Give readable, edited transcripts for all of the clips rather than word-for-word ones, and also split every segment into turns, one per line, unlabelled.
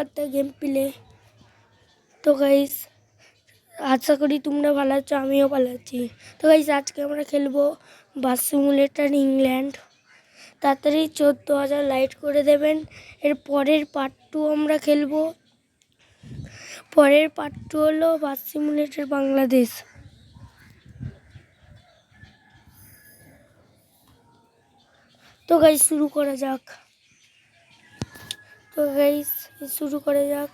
একটা game play. তো guys আশা করি তোমরা ভালো আছো, আমিও ভালো আছি। তো গাইস আজকে আমরা খেলবো বাস সিমুলেটর ইংল্যান্ড। তাড়াতাড়ি 14,000 লাইট করে দেবেন। এর পরের পার্ট 2 আমরা খেলবো। পরের পার্ট 2 হলো বাস সিমুলেটর বাংলাদেশ। তো গাইস শুরু করা যাক।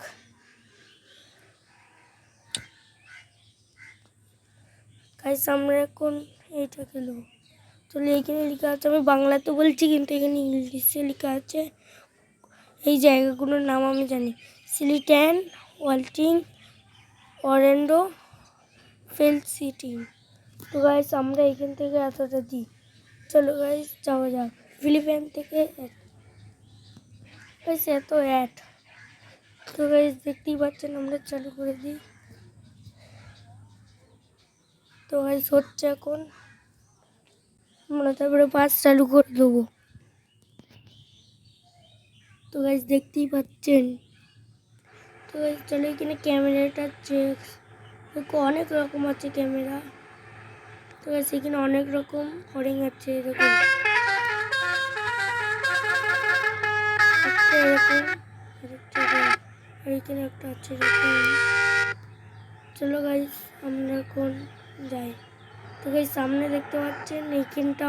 গাইস আমরা এখন এইটা খেলবো। চলো এখানে লেখা আছে, আমি বাংলাতে বলছি কিন্তু এখানে ইংলিশে লেখা আছে। এই জায়গাগুলোর নাম আমি জানি: সিলিটন, ওয়াল্টিং, অরেন্ডো, ফেলসিটি। তো গাইস আমরা এখান থেকে এতটা দিই। চলো গাইস যাওয়া যাক। ফিলিপাইন থেকে গাইস এত অ্যাড। তো গাইস দেখতেই পাচ্ছেন, আমরা চালু করে দিই। তো গাইস হচ্ছে এখন, আমরা তারপরে পাস চালু করে দেবো। তো গাইস দেখতেই পাচ্ছেন। তো গাইস চলো এখানে ক্যামেরাটা চেক, অনেক রকম আছে ক্যামেরা। তো গাইস এখানে অনেক রকম হরিং আছে, দেখুন এরকম, আর এখানে একটা আছে এরকম। চলো গাইস আমরা এখন যাই। তো গাইস সামনে দেখতে পাচ্ছেন এইখানটা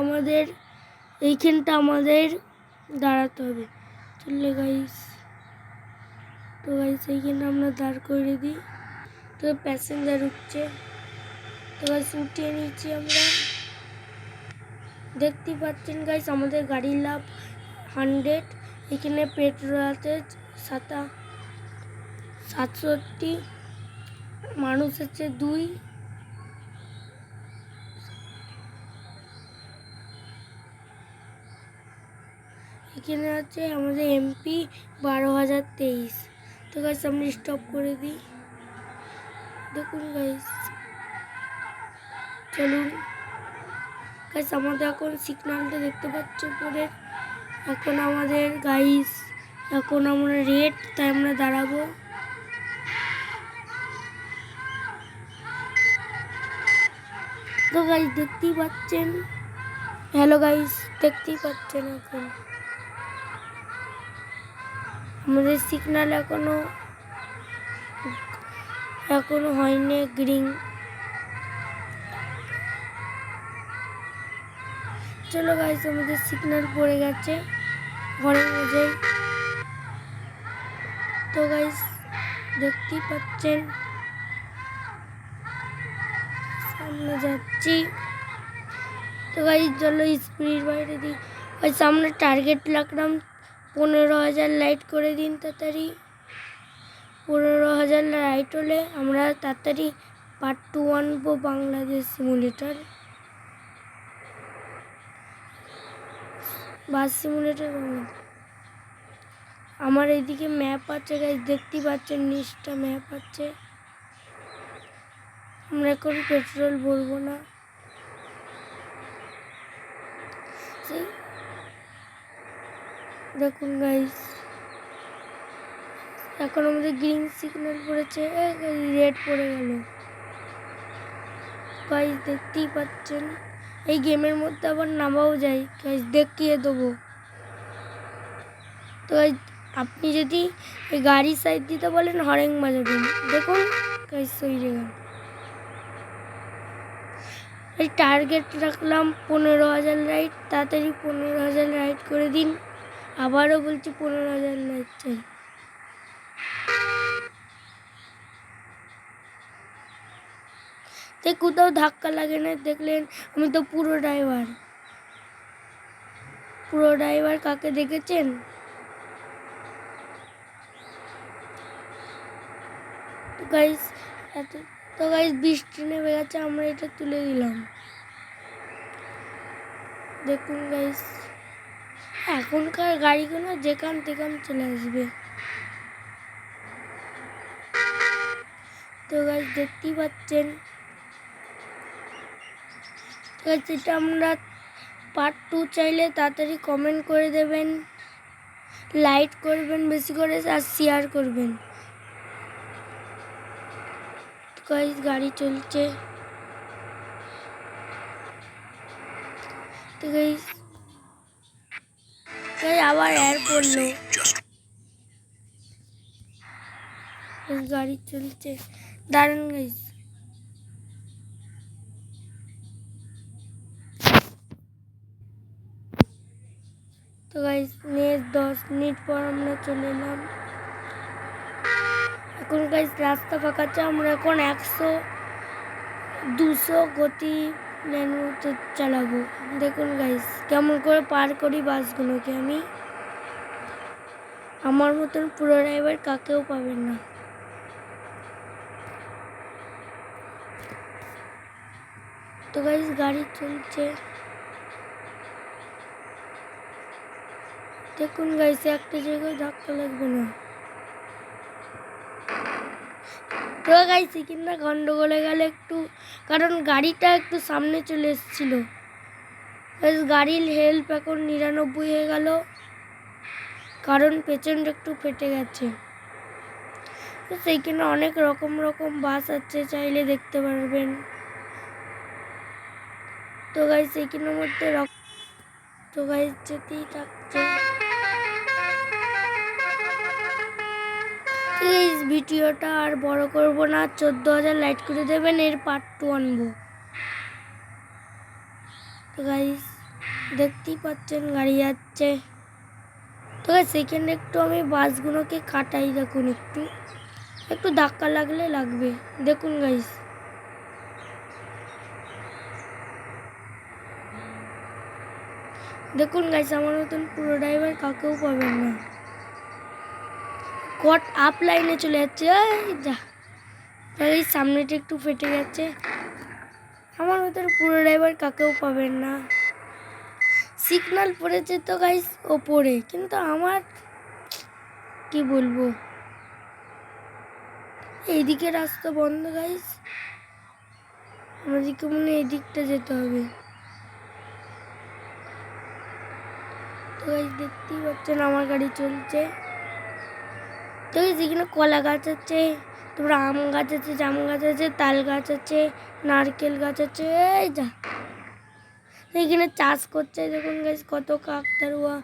আমাদের দাঁড়াতে হবে। চললে গাইস, তো গাইস এইখানে আমরা দাঁড় করে দিই। তো প্যাসেঞ্জার উঠছে। তো গাইস উঠিয়ে নিচ্ছি আমরা। দেখতেই পাচ্ছেন গাইস আমাদের গাড়ির লাভ 100। এখানে পেট্রোল আছে 67, মানুষ আছে 2। এখানে আছে আমাদের এমপি 12,023। তো গাইস আমরা স্টপ করে দিই। দেখুন গাইস, চলুন গাইস আমাদের এখন সিগন্যালটা দেখতে পাচ্ছ উপরে। এখন আমাদের গাইস এখন আমরা রেড, তাই আমরা দাঁড়াবো। তো গাইস দেখতেই পাচ্ছেন, হ্যালো গাইস দেখতেই পাচ্ছেন এখন আমাদের সিগন্যাল এখনো হয়নি গ্রিন। চলো গাইস আমাদের সিগন্যাল পড়ে গেছে ঘরের মধ্যে। তো গাইস দেখতেই পাচ্ছেন সামনে যাচ্ছি। তো গাইস চলো স্পিড বাইরে দিই। ওই সামনে টার্গেট রাখলাম 15,000 লাইট করে দিন তাড়াতাড়ি। 15,000 লাইট হলে আমরা তাড়াতাড়ি পার্ট 2 আনবো বাংলাদেশ সিমুলেটর, বাস সিমুলেটর। আমার এইদিকে ম্যাপ আছে গাইস, দেখতেই পাচ্ছেন নিচটা ম্যাপ আছে। আমরা এখন পেট্রোল ভরবো না। দেখুন গাইস এখন আমাদের গ্রিন সিগন্যাল পড়েছে, রেড পড়ে গেল। গাইস দেখতেই পাচ্ছেন এই গেমের মধ্যে আবার নামাও যায় গাইস, দেখিয়ে দেবো। তো আপনি যদি এই গাড়ির সাইড দিতে বলেন হরেন বাজাবেন। দেখুন গাইস হয়ে গেল। এই টার্গেট রাখলাম 15,000 লাইট, তাড়াতাড়ি 15,000 লাইট করে দিন। আবারও বলছি 15,000 লাইট চাই। কোথাও ধাক্কা লাগে না, দেখলেন আমি তো পুরো ড্রাইভার। কাকে দেখেছেন? তো গাইস বৃষ্টি নেমে গেছে, আমরা এটা তুলে দিলাম। দেখুন গাইস এখনকার গাড়িগুলো যেখান তেখান চলে আসবে। তো গাইস দেখতেই পাচ্ছেন, এটা আমরা পার্ট 2 চাইলে তাড়াতাড়ি কমেন্ট করে দেবেন। লাইক করবেন বেশি করে আর শেয়ার করবেন। গাইস গাড়ি চলছে। তো গাইস আবার এয়ার পড়লো। গাড়ি চলছে, দাঁড়ান গাইস। তো গাইস 10 মিনিট পর আমরা চলে এলাম। এখন গাইস রাস্তা ফাঁকা আছে, আমরা এখন 100-200 গতি মেনুতে চালাবো। দেখুন গাইস কেমন করে পার করি বাসগুলোকে আমি। আমার মতন পুরো ড্রাইভার কাকেও পাবেন না। তো গাইস গাড়ি চলছে, দেখুন গাইস একটা জায়গায় ধাক্কা লাগবে না। তো গাইস এখানে গন্ডগোলে গেল একটু, কারণ গাড়িটা একটু সামনে চলে এসেছিল। গাড়ির হেল্প এখন 99 হয়ে গেল, কারণ পেছনটা একটু ফেটে গেছে। তো সেইখানে অনেক রকম বাস আছে, চাইলে দেখতে পারবেন। তো গাইস এইখানের মধ্যে তো গাইস যেতেই থাকছে। এই ভিডিওটা আর বড় করব না, 14,000 লাইক করে দেবেন, এর পার্ট 2 আনবো। তো গাইস দেখতেই পাচ্ছেন গাড়ি যাচ্ছে। তো গাইস এখানে একটু আমি বাসগুলোকে কাটাই, দেখুন একটু ধাক্কা লাগলে লাগবে। দেখুন গাইস আমার মতন পুরো ড্রাইভার কাকেও পাবেন না। কট আপ লাইনে চলে যাচ্ছে, যা এই সামনেটা একটু ফেটে গেছে। আমার মতন পুরো ড্রাইভার কাকেও পাবেন না। সিগন্যাল পড়েছে তো গাইস ওপরে, কিন্তু আমার কি বলবো, এইদিকে রাস্তা বন্ধ গাইস, আমাদেরকে মনে এই দিকটা যেতে হবে। তো গাইস দেখতেই পাচ্ছেন আমার গাড়ি চলছে। তো যেখানে কলা গাছ আছে, তারপরে আম গাছ আছে, জাম গাছ আছে, তাল গাছ আছে, নারকেল গাছ আছে, এই যা এখানে চাষ করছে। দেখুন গাইস কত কাকতাড়ুয়া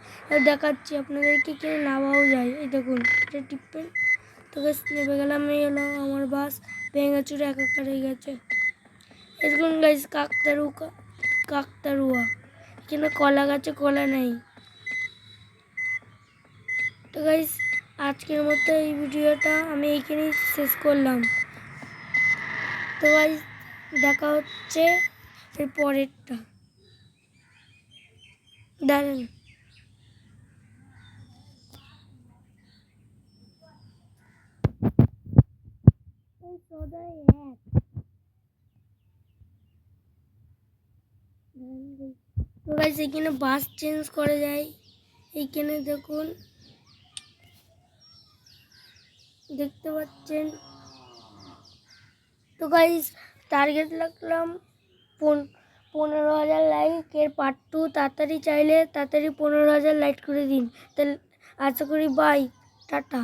দেখাচ্ছি আপনাদেরকে, কিনে নামাও যায়। এই দেখুন এটা টিপেন। তো গাইস নেমে গেলাম, এই হলো আমার বাস, ভেঙে চুরে একাকার হয়ে গেছে। দেখুন গাইস কাকতাড়ুয়া এখানে কলা গাছে কলা নেই। তো গাইস আজকের মতো এই ভিডিওটা আমি এইখানেই শেষ করলাম। তো গাইস দেখা হচ্ছে এর পরেরটা, দাঁড়ান। তো গাইস এখানে বাস চেঞ্জ করা যায়, এইখানে দেখুন দেখতে পাচ্ছেন। তো গাইস টার্গেট রাখলাম 15,000 লাইক, এর পার্ট 2 তাড়াতাড়ি চাইলে তাড়াতাড়ি 15,000 লাইক করে দিন। তাহলে আশা করি বাই, টাটা।